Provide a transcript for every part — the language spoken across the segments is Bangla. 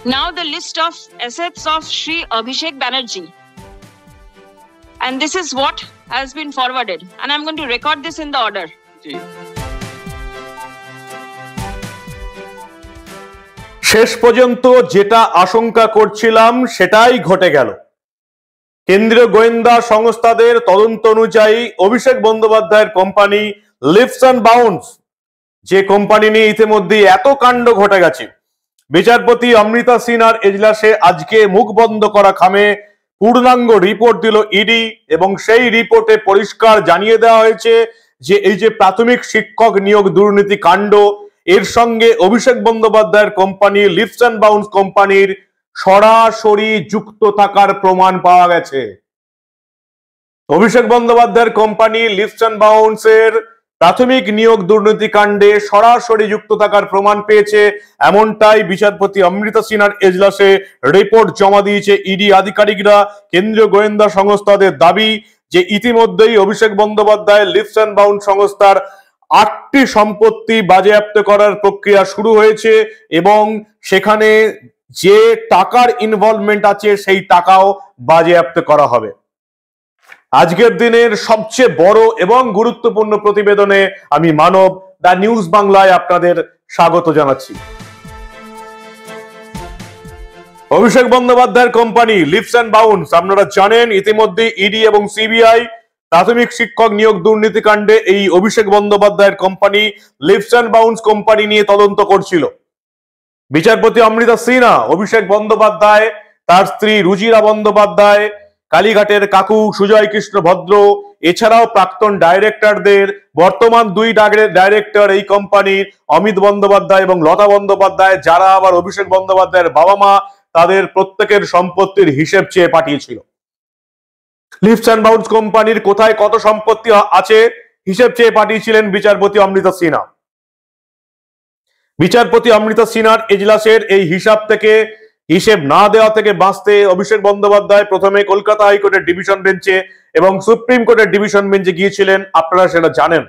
Now the list of assets of Shri Abhishek Banerjee. And this is what has been forwarded. And I'm going to record this in the order. শেষ পর্যন্ত যেটা আশঙ্কা করছিলাম সেটাই ঘটে গেল। কেন্দ্রীয় গোয়েন্দা সংস্থাদের তদন্ত অনুযায়ী অভিষেক বন্দ্যোপাধ্যায়ের কোম্পানি লিপস অ্যান্ড বাউন্স, যে কোম্পানি নিয়ে ইতিমধ্যে এত কাণ্ড ঘটে গেছে, বিচারপতি অমৃতা সিনহার এজলাসে আজকে মুখ বন্ধ করা খামে পূর্ণাঙ্গ রিপোর্ট দিল ইডি এবং সেই রিপোর্টে পরিষ্কার জানিয়ে দেওয়া হয়েছে যে এই যে প্রাথমিক শিক্ষক নিয়োগ দুর্নীতি কাণ্ড, এর সঙ্গে অভিষেক বন্দ্যোপাধ্যায়ের কোম্পানি লিপস অ্যান্ড বাউন্স কোম্পানির সরাসরি যুক্ত থাকার প্রমাণ পাওয়া গেছে। অভিষেক বন্দ্যোপাধ্যায়ের কোম্পানি লিপস অ্যান্ড বাউন্স এর প্রাথমিক নিয়োগ দুর্নীতি কাণ্ডে সরাসরি যুক্ত থাকার প্রমাণ পেয়েছে, এমনটাই বিচারপতি অমৃতা সিনহার এজলাসে রিপোর্ট জমা দিয়েছে ইডি আধিকারিকরা। কেন্দ্রীয় গোয়েন্দা সংস্থাদের দাবি যে ইতিমধ্যেই Abhishek Bandyopadhyay lips and bounce সংস্থার 8টি সম্পত্তি বাজেয়াপ্ত করার প্রক্রিয়া শুরু হয়েছে এবং সেখানে যে টাকার ইনভলভমেন্ট আছে সেই টাকাও বাজেয়াপ্ত করা হবে। আজকের দিনের সবচেয়ে বড় এবং গুরুত্বপূর্ণ প্রতিবেদনে আমি মানব দা নিউজ বাংলায় আপনাদের স্বাগত জানাচ্ছি। অভিষেক বন্দ্যোপাধ্যায়ের কোম্পানি লিপস অ্যান্ড বাউন্স, আপনারা জানেন ইতিমধ্যে ইডি এবং সিবিআই প্রাথমিক শিক্ষক নিয়োগ দুর্নীতি কাণ্ডে এই অভিষেক বন্দ্যোপাধ্যায়ের company leaps and bounce company নিয়ে তদন্ত করছিল। বিচারপতি অমৃতা সিনহা অভিষেক বন্দ্যোপাধ্যায়, তার স্ত্রী রুজিরা বন্দ্যোপাধ্যায়, কালীঘাটের কাকু সুজয় কৃষ্ণ ভদ্র, এছাড়াও প্রাক্তন ডাইরেক্টরদের, বর্তমান 2 ডাইরেক্টর এই কোম্পানির অমিত বন্দ্যোপাধ্যায় এবং লতা বন্দ্যোপাধ্যায়, যারা আবার অভিষেক বন্দ্যোপাধ্যায়ের বাবা মা, তাদের প্রত্যেকের সম্পত্তির হিসেব চেয়ে পাঠিয়েছিল। লিপস অ্যান্ড বাউন্স কোম্পানির কোথায় কত সম্পত্তি আছে হিসেব চেয়ে পাঠিয়েছিলেন বিচারপতি অমৃতা সিনহা। বিচারপতি অমৃতা সিনহার এজলাসের এই হিসেব না দেওয়া থেকে বাঁচতে অভিষেক বন্দ্যোপাধ্যায় প্রথমে কলকাতা হাইকোর্টের ডিভিশন বেঞ্চে এবং সুপ্রিম কোর্টের ডিভিশন বেঞ্চে গিয়েছিলেন। আপনারা সেটা জানেন,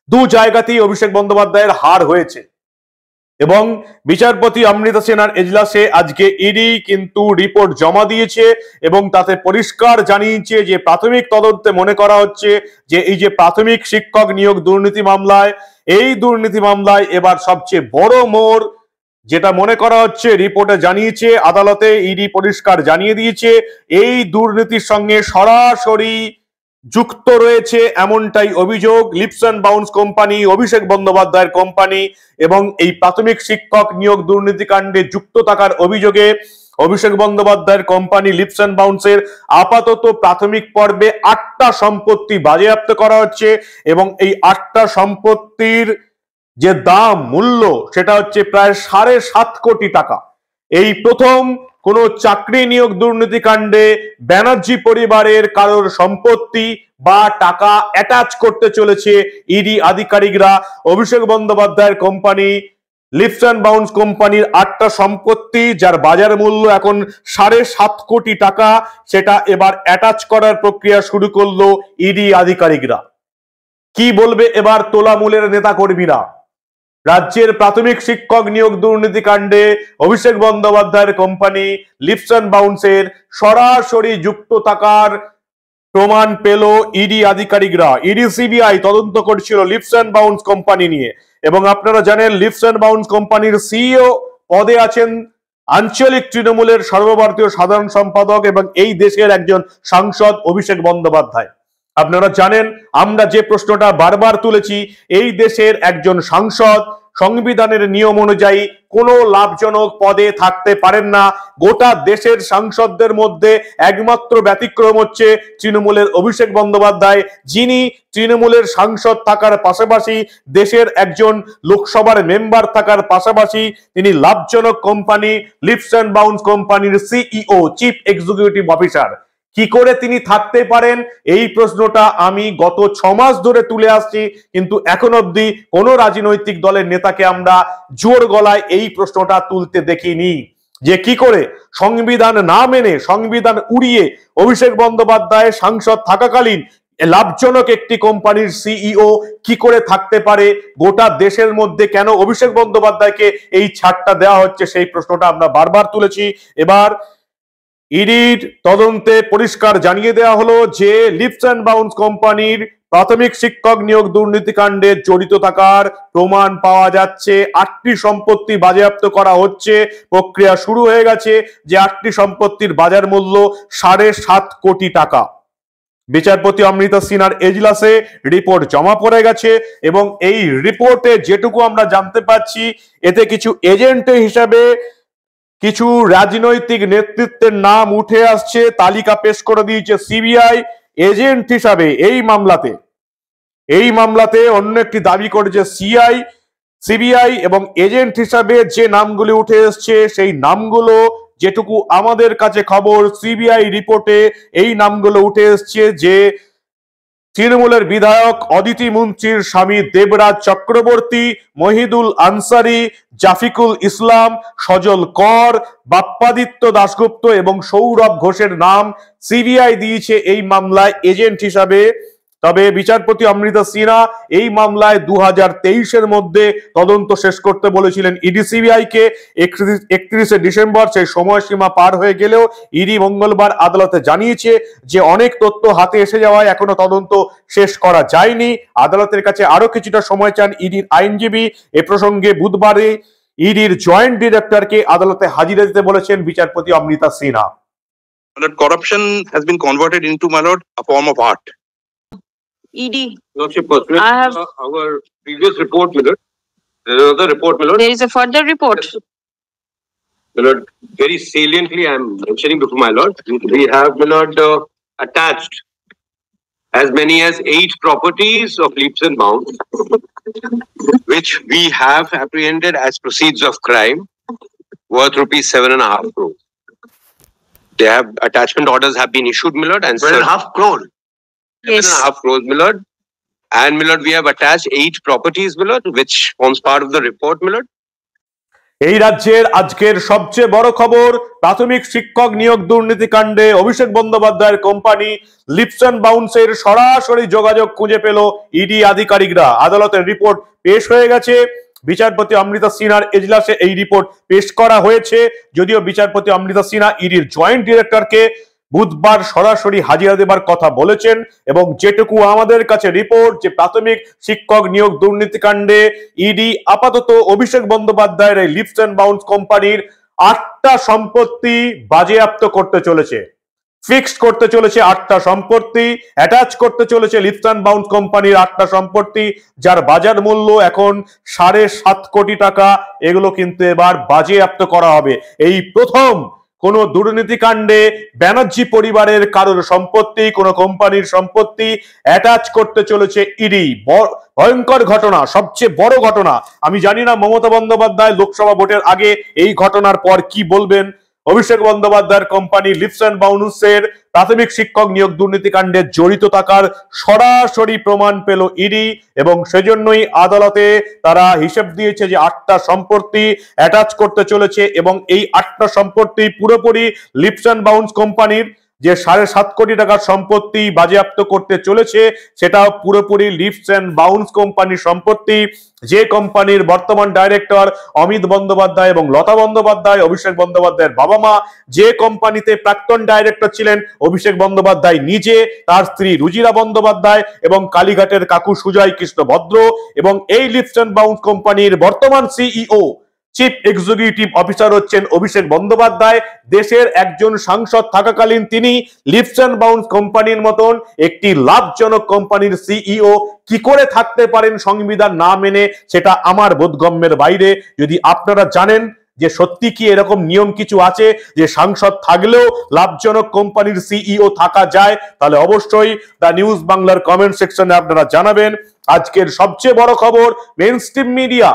2 জায়গাতেই অভিষেক বন্দ্যোপাধ্যায়ের হার হয়েছে এবং বিচারপতি অমৃতা সিনহার এজলাসে আজকে ইডি কিন্তু রিপোর্ট জমা দিয়েছে এবং তাতে পরিষ্কার জানিয়েছে যে প্রাথমিক তদন্তে মনে করা হচ্ছে যে এই যে প্রাথমিক শিক্ষক নিয়োগ দুর্নীতি মামলায়, এই দুর্নীতি মামলায় এবার সবচেয়ে বড় মোড় যেটা মনে করা হচ্ছে, রিপোর্টে জানিয়েছে, আদালতে ইডি পরিষ্কার জানিয়ে দিয়েছে এই দুর্নীতির সঙ্গে সরাসরি যুক্ত রয়েছে এমনটাই অভিযোগ লিপস অ্যান্ড বাউন্স কোম্পানি, অভিষেক বন্দ্যোপাধ্যায়ের কোম্পানি এবং এই প্রাথমিক শিক্ষক নিয়োগ দুর্নীতি কাণ্ডে যুক্ত থাকার অভিযোগে অভিষেক বন্দ্যোপাধ্যায়ের কোম্পানি লিপস অ্যান্ড বাউন্সের আপাতত প্রাথমিক পর্বে 8টা সম্পত্তি বাজেয়াপ্ত করা হচ্ছে এবং এই 8টা সম্পত্তির যে দাম মূল্য সেটা হচ্ছে প্রায় 7.5 কোটি টাকা। এই প্রথম কোন চাকরি নিয়োগ দুর্নীতি কাণ্ডে ব্যানার্জি পরিবারের কারোর সম্পত্তি বা টাকা অ্যাটাচ করতে চলেছে ইডি আধিকারিকরা। অভিষেক বন্দ্যোপাধ্যায়ের কোম্পানি লিপস অ্যান্ড বাউন্স কোম্পানির 8টা সম্পত্তি যার বাজার মূল্য এখন 7.5 কোটি টাকা, সেটা এবার অ্যাটাচ করার প্রক্রিয়া শুরু করলো ইডি আধিকারিকরা। কি বলবে এবার তোলামূলের নেতা কর্মীরা? রাজ্যের প্রাথমিক শিক্ষক নিয়োগ দুর্নীতি কাণ্ডে অভিষেক বন্দ্যোপাধ্যায়ের কোম্পানি লিপস অ্যান্ড বাউন্সের সরাসরি যুক্ত থাকার প্রমাণ পেল ইডি আধিকারিকরা। ইডি সিবিআই তদন্ত করছিল লিপস অ্যান্ড বাউন্স কোম্পানি নিয়ে এবং আপনারা জানেন লিপস অ্যান্ড বাউন্স কোম্পানির সিইও পদে আছেন আঞ্চলিক তৃণমূলের সর্বভারতীয় সাধারণ সম্পাদক এবং এই দেশের একজন সাংসদ অভিষেক বন্দ্যোপাধ্যায়। আপনারা জানেন আমরা যে প্রশ্নটা বারবার তুলেছি, এই দেশের একজন সাংসদ সংবিধানের নিয়ম অনুযায়ী কোনো লাভজনক পদে থাকতে পারেন না। গোটা দেশের সাংসদদের মধ্যে একমাত্র ব্যতিক্রম হচ্ছে তৃণমূলের অভিষেক বন্দ্যোপাধ্যায়, যিনি তৃণমূলের সাংসদ থাকার পাশাপাশি দেশের একজন লোকসভার মেম্বার থাকার পাশাপাশি তিনি লাভজনক কোম্পানি লিপস অ্যান্ড বাউন্স কোম্পানির সিইও, চিফ এক্সিকিউটিভ অফিসার। কি করে তিনি থাকতে পারেন এই প্রশ্নটা আমি গত 6 মাস ধরে তুলে আসছি, কিন্তু এখন অবধি কোন রাজনৈতিক দলের নেতাকে আমরা জোর গলায় এই প্রশ্নটা তুলতে দেখিনি যে কি করে সংবিধান না মেনে, সংবিধান উড়িয়ে অভিষেক বন্দ্যোপাধ্যায় সাংসদ থাকাকালীন লাভজনক একটি কোম্পানির সিইও কি করে থাকতে পারে, গোটা দেশের মধ্যে কেন অভিষেক বন্দ্যোপাধ্যায়কে এই ছাড়টা দেওয়া হচ্ছে, সেই প্রশ্নটা আমরা বারবার তুলেছি। এবার ইডির তদন্তে পরিষ্কার জানিয়ে দেওয়া হলো যে লিপস অ্যান্ড বাউন্স কোম্পানির প্রাথমিক শিক্ষক নিয়োগ দুর্নীতিকাণ্ডে জড়িত থাকার প্রমাণ পাওয়া যাচ্ছে। 8টি সম্পত্তি বাজেয়াপ্ত করা হচ্ছে, প্রক্রিয়া শুরু হয়ে গেছে। যে 8টি সম্পত্তির বাজার মূল্য 7.5 কোটি টাকা। বিচারপতি অমৃতা সিনহার এজলাসে রিপোর্ট জমা পড়ে গেছে এবং এই রিপোর্টে যেটুকু আমরা জানতে পাচ্ছি, এতে কিছু এজেন্ট হিসাবে কিছু রাজনৈতিক নেতৃত্বের নাম উঠে আসছে। তালিকা পেশ করে দিয়েছে সিবিআই। এজেন্ট হিসাবে এই মামলাতে অন্য একটি দাবি করেছে সিবিআই এবং এজেন্ট হিসাবে যে নামগুলি উঠে এসছে সেই নামগুলো, যেটুকু আমাদের কাছে খবর, সিবিআই রিপোর্টে এই নামগুলো উঠে এসছে যে তৃণমূলের বিধায়ক অদিতি মুন্সির স্বামী দেবরাজ চক্রবর্তী, মহিদুল আনসারি, জাফিকুল ইসলাম, সজল কর, বাপ্পাদিত্য দাশগুপ্ত এবং সৌরভ ঘোষের নাম সিবিআই দিয়েছে এই মামলায় এজেন্ট হিসাবে। তবে বিচারপতি অমৃতা সিনহা এই মামলায় 2023-এর মধ্যে তদন্ত শেষ করতে বলেছিলেন ইডি সিবিআই কে। 31শে ডিসেম্বর সেই সময়সীমা পার হয়ে গেলেও ইডি মঙ্গলবার আদালতে জানিয়েছে যে অনেক তথ্য হাতে এসে যাওয়ায় এখনো তদন্ত শেষ করা যায়নি। আদালতের কাছে আরো কিছুটা সময় চান ইডির আইনজীবী। এ প্রসঙ্গে বুধবারে ইডির জয়েন্ট ডিরেক্টরকে আদালতে হাজিরা দিতে বলেছেন বিচারপতি Amrita Sinha. Corruption has been converted into, my lord, a form of art. ED, Lordship, I have, our previous report, my lord. There is another report, my lord. there is a further report. My lord, very saliently, I am mentioning before my lord, we have, my lord, attached as many as 8 properties of leaps and bounds, which we have apprehended as proceeds of crime worth rupees 7.5 crores. They have attachment orders have been issued, my lord, and 7.5 crore. Yes. 7.5 crores, my lord. And, my lord, we have attached 8 properties, my lord, which forms part of the report, my lord. এই রাজ্যের আজকের সবচেয়ে বড় খবর, প্রাথমিক শিক্ষক নিয়োগ দুর্নীতিকাণ্ডে অভিষেক বন্দ্যোপাধ্যায়ের কোম্পানি লিপস অ্যান্ড বাউন্সের সরাসরি যোগাযোগ খুঁজে পেল ইডি আধিকারিকরা। আদালতের রিপোর্ট পেশ হয়ে গেছে। বিচারপতি অমৃতা সিনহার এজলাসে এই রিপোর্ট পেশ করা হয়েছে। যদিও বিচারপতি অমৃতা সিনহা ইডির জয়েন্ট ডিরেক্টরকে বুধবার সরাসরি হাজিরা দেবার কথা বলেছেন এবং যেটুকু আমাদের কাছে রিপোর্ট, যে প্রাথমিক শিক্ষক নিয়োগ দুর্নীতিকাণ্ডে ইডি আপাতত অভিষেক বন্দ্যোপাধ্যায়ের এই লিপস অ্যান্ড বাউন্স কোম্পানির 8টা সম্পত্তি বাজেয়াপ্ত করতে চলেছে, ফিক্সড করতে চলেছে 8টা সম্পত্তি, অ্যাটাচ করতে চলেছে লিপস অ্যান্ড বাউন্স কোম্পানির 8টা সম্পত্তি, যার বাজার মূল্য এখন 7.5 কোটি টাকা। এগুলো কিন্তু এবার বাজেয়াপ্ত করা হবে। এই প্রথম কোন দুর্নীতিকাণ্ডে ব্যানার্জি পরিবারের কারোর সম্পত্তি, কোন কোম্পানির সম্পত্তি অ্যাটাচ করতে চলেছে ইডি। ভয়ঙ্কর ঘটনা, সবচেয়ে বড় ঘটনা। আমি জানি না মমতা বন্দ্যোপাধ্যায় লোকসভা ভোটের আগে এই ঘটনার পর কি বলবেন। অভিষেক বন্দ্যোপাধ্যায়ের কোম্পানি লিপস অ্যান্ড বাউন্সের প্রাথমিক শিক্ষক নিয়োগ দুর্নীতিকাণ্ডে জড়িত থাকার সরাসরি প্রমাণ পেল ইডি এবং সেজন্যই আদালতে তারা হিসেব দিয়েছে যে 8টা সম্পত্তি অ্যাটাচ করতে চলেছে এবং এই 8টা সম্পত্তি পুরোপুরি লিপস অ্যান্ড বাউন্স কোম্পানির। যে 7.5 কোটি টাকার সম্পত্তি বাজেয়াপ্ত করতে চলেছে সেটা পুরোপুরি লিপস অ্যান্ড বাউন্স কোম্পানির সম্পত্তি। যে কোম্পানির বর্তমান ডাইরেক্টর অমিত বন্দ্যোপাধ্যায় এবং লতা বন্দ্যোপাধ্যায়, অভিষেক বন্দ্যোপাধ্যায়ের বাবা মা, যে কোম্পানিতে প্রাক্তন ডাইরেক্টর ছিলেন অভিষেক বন্দ্যোপাধ্যায় নিজে, তার স্ত্রী রুজিরা বন্দ্যোপাধ্যায় এবং কালীঘাটের কাকু সুজয় কৃষ্ণ ভদ্র, এবং এই লিপস অ্যান্ড বাউন্স কোম্পানির বর্তমান সিইও চিফ এক্সিকিউটিভ অফিসার হচ্ছেন অভিষেক বন্দ্যোপাধ্যায়। দেশের একজন সাংসদ থাকাকালীন তিনি লিপস অ্যান্ড বাউন্স কোম্পানির মতন একটি লাভজনক কোম্পানির সিইও কি করে থাকতে পারেন সংবিধান না মেনে, সেটা আমার বোধগম্যের বাইরে। যদি আপনারা জানেন যে সত্যি কি এরকম নিয়ম কিছু আছে যে সাংসদ থাকলেও লাভজনক কোম্পানির সিইও থাকা যায়, তাহলে অবশ্যই দা নিউজ বাংলার কমেন্ট সেকশনে আপনারা জানাবেন। আজকের সবচেয়ে বড় খবর, মেইনস্ট্রিম মিডিয়া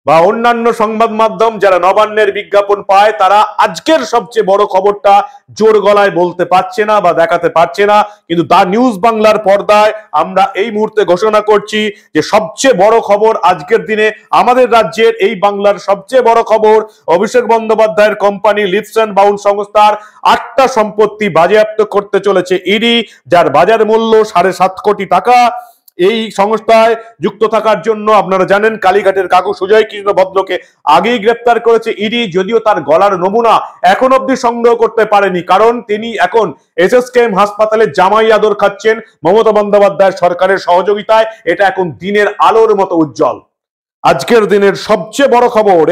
বা অন্যান্য সংবাদ মাধ্যম যারা নবান্নের বিজ্ঞাপন পায় তারা আজকের সবচেয়ে বড় খবরটা জোর গলায় বলতে পারছে না বা দেখাতে পারছে না, কিন্তু দা নিউজ বাংলার পর্দায় আমরা এই মুহূর্তে ঘোষণা করছি যে সবচেয়ে বড় খবর আজকের দিনে আমাদের রাজ্যের এই বাংলার সবচেয়ে বড় খবর, অভিষেক বন্দ্যোপাধ্যায়ের কোম্পানি লিপস এন্ড বাউন্স সংস্থার 8টা সম্পত্তি বাজেয়াপ্ত করতে চলেছে ইডি, যার বাজার মূল্য 7.5 কোটি টাকা। এই সংস্থায় যুক্ত থাকার জন্য আপনারা জানেন কালীঘাটের কাকু সুজয় কৃষ্ণ ভদ্রকে আগেই গ্রেপ্তার করেছে ইডি, যদিও তার গলার নমুনা এখন অবধি সংগ্রহ করতে পারেনি, কারণ তিনি এখন এসএসকেএম হাসপাতালে জামাই আদর খাচ্ছেন মমতা বন্দ্যোপাধ্যায়ের সরকারের সহযোগিতায়। এটা এখন দিনের আলোর মতো উজ্জ্বল। আজকের দিনের সবচেয়ে বড় খবর,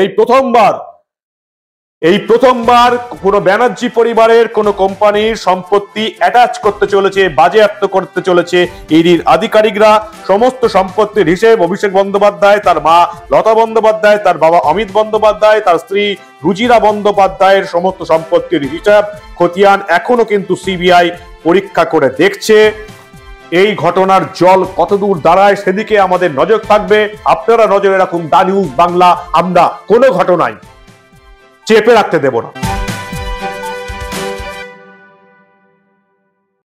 এই প্রথমবার কোনো ব্যানার্জি পরিবারের কোনো কোম্পানির সম্পত্তি অ্যাটাচ করতে চলেছে, বাজেয়াপ্ত করতে চলেছে ইডির আধিকারিকরা। সমস্ত সম্পত্তির হিসেব অভিষেক বন্দ্যোপাধ্যায়, তার মা লতা বন্দ্যোপাধ্যায়, তার বাবা অমিত বন্দ্যোপাধ্যায়, তার স্ত্রী রুজিরা বন্দ্যোপাধ্যায়ের সমস্ত সম্পত্তির হিসাব খতিয়ান এখনো কিন্তু সিবিআই পরীক্ষা করে দেখছে। এই ঘটনার জল কতদূর দাঁড়ায় সেদিকে আমাদের নজর থাকবে। আপনারা নজরে রাখুন দা নিউজ বাংলা। আমরা কোনো ঘটনায় চেপে রাখতে দেব না।